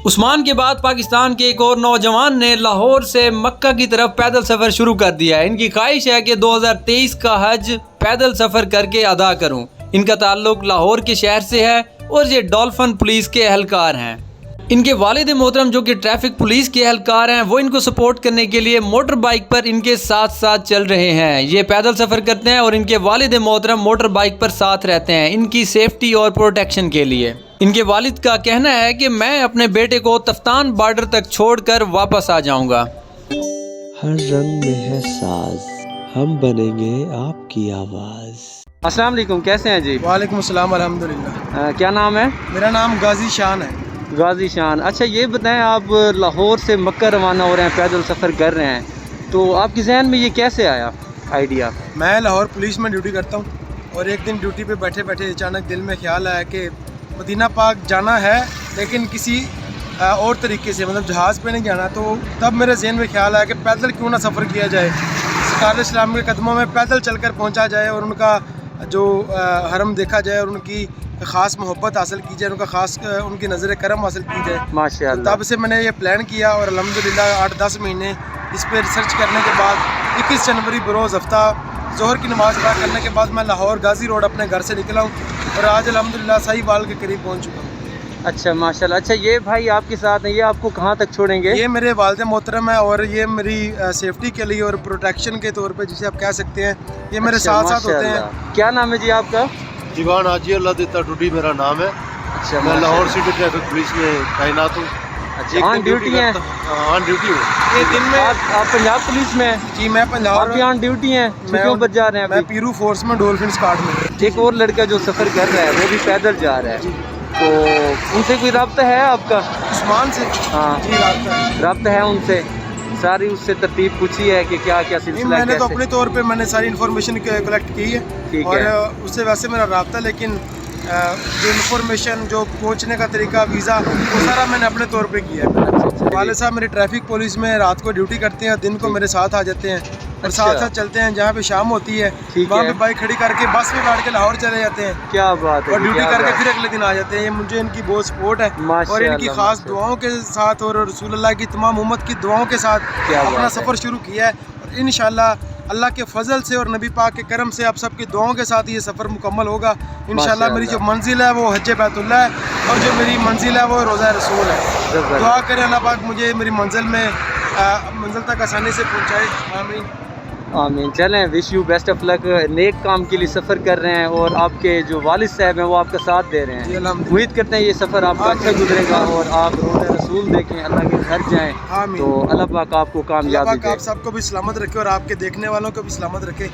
عثمان کے بعد پاکستان کے ایک اور نوجوان نے لاہور سے مکہ کی طرف پیدل سفر شروع کر دیا ہے۔ ان کی خواہش ہے کہ 2023 کا حج پیدل سفر کر کے ادا کروں۔ ان کا تعلق لاہور کے شہر سے ہے اور یہ ڈولفن پولیس کے اہلکار ہیں۔ ان کے والد محترم جو کہ ٹریفک پولیس کے اہلکار ہیں، وہ ان کو سپورٹ کرنے کے لیے موٹر بائک پر ان کے ساتھ ساتھ چل رہے ہیں۔ یہ پیدل سفر کرتے ہیں اور ان کے والد محترم موٹر بائک پر ساتھ رہتے ہیں ان کی سیفٹی اور پروٹیکشن کے لیے۔ ان کے والد کا کہنا ہے کہ میں اپنے بیٹے کو تفتان بارڈر تک چھوڑ کر واپس آ جاؤں گا۔ ہر رنگ میں ہے ساز، ہم بنیں گے آپ کی آواز۔ السلام علیکم، کیسے ہیں جی؟ وعلیکم السلام، الحمدللہ۔ کیا نام ہے؟ میرا نام غازی شان ہے۔ غازی شان، اچھا یہ بتائیں، آپ لاہور سے مکہ روانہ ہو رہے ہیں، پیدل سفر کر رہے ہیں، تو آپ کے ذہن میں یہ کیسے آیا آئیڈیا؟ میں لاہور پولیس میں ڈیوٹی کرتا ہوں اور ایک دن ڈیوٹی پہ بیٹھے بیٹھے اچانک دل میں خیال آیا کہ مدینہ پاک جانا ہے لیکن کسی اور طریقے سے، مطلب جہاز پہ نہیں جانا۔ تو تب میرے ذہن میں خیال آیا کہ پیدل کیوں نہ سفر کیا جائے، سرکار اسلام کے قدموں میں پیدل چل کر پہنچا جائے اور ان کا جو حرم دیکھا جائے اور ان کی خاص محبت حاصل کی جائے، ان کا خاص ان کی نظر کرم حاصل کی جائے۔ ماشاءاللہ۔ تب سے میں نے یہ پلان کیا اور الحمدللہ 8-10 مہینے اس پہ ریسرچ کرنے کے بعد 21 جنوری بروز ہفتہ ظہر کی نماز ادا کرنے کے بعد میں لاہور غازی روڈ اپنے گھر سے نکلا ہوں اور آج الحمدللہ صحیح وال کے قریب پہنچ چکا ہوں۔ اچھا ماشاءاللہ۔ اچھا یہ بھائی آپ کے ساتھ ہیں، یہ آپ کو کہاں تک چھوڑیں گے؟ یہ میرے والد محترم ہیں اور یہ میری سیفٹی کے لیے اور پروٹیکشن کے طور پہ جسے آپ کہہ سکتے ہیں، یہ میرے ساتھ ساتھ ہوتے ہیں۔ کیا نام ہے جی آپ کا؟ دیوان حاجی اللہ دیتا ٹوٹی میرا نام ہے۔ اچھا، میں لاہور سٹی ٹریفک پولیس میں تعینات ہوں۔ آن ڈیوٹی ہیں؟ آن ڈیوٹی ہوں۔ یہ دن میں آپ پنجاب پولیس میں ہیں؟ جی میں پنجاب آپ بھی آن ڈیوٹی ہیں؟ چھٹیوں پر جا رہے ہیں میں ابھی؟ پیرو فورس میں ڈولفن اسکواڈ میں۔ ایک اور لڑکا جو سفر کر رہا ہے وہ بھی پیدل جا رہا ہے، تو ان سے کوئی رابطہ ہے آپ کا؟ عثمان سے؟ ہاں جی رابطہ ہے۔ رابطہ ہے ان سے؟ ساری اس سے ترتیب پوچھی ہے کہ کیا کیا نہیں، سلسلہ ہے؟ میں نے تو کیسے؟ اپنے طور پہ میں نے ساری انفارمیشن کلیکٹ کی ہے ٹھیک اور ہے۔ اس سے ویسے میرا رابطہ، لیکن جو انفارمیشن، جو پہنچنے کا طریقہ، ویزا، وہ سارا میں نے اپنے طور پہ کیا ہے۔ والد صاحب میرے ٹریفک پولیس میں رات کو ڈیوٹی کرتے ہیں، دن کو میرے ساتھ آ جاتے ہیں اور ساتھ ساتھ چلتے ہیں۔ جہاں پہ شام ہوتی ہے وہاں پہ بائک کھڑی کر کے بس میں بیٹھ کے لاہور چلے جاتے ہیں۔ کیا بات ہے، اور ڈیوٹی کر کے پھر اگلے دن آ جاتے ہیں۔ یہ مجھے ان کی بہت سپورٹ ہے اور ان کی خاص دعاؤں کے ساتھ اور رسول اللہ کی تمام امت کی دعاؤں کے ساتھ اپنا سفر شروع کیا ہے اور انشاءاللہ اللہ کے فضل سے اور نبی پاک کے کرم سے آپ سب کی دعاؤں کے ساتھ یہ سفر مکمل ہوگا انشاءاللہ۔ میری جو منزل ہے وہ حج بیت اللہ ہے اور جو میری منزل ہے وہ روضہ رسول ہے۔ دعا کریں اللہ پاک مجھے میری منزل میں منزل تک آسانی سے پہنچائے، آمین آمین۔ چلیں، وش یو بیسٹ آف لک۔ نیک کام کے لیے سفر کر رہے ہیں اور آپ کے جو والد صاحب ہیں وہ آپ کا ساتھ دے رہے جی ہیں۔ الحمدللہ۔ امید کرتے ہیں یہ سفر آپ کا اچھا گزرے گا اور آپ روضہ رسول دیکھیں، اللہ کے گھر جائیں، آمین۔ تو اللہ پاک آپ کو اللہ کامیابی پاک دے۔ آپ سب کو بھی سلامت رکھے اور آپ کے دیکھنے والوں کو بھی سلامت رکھے۔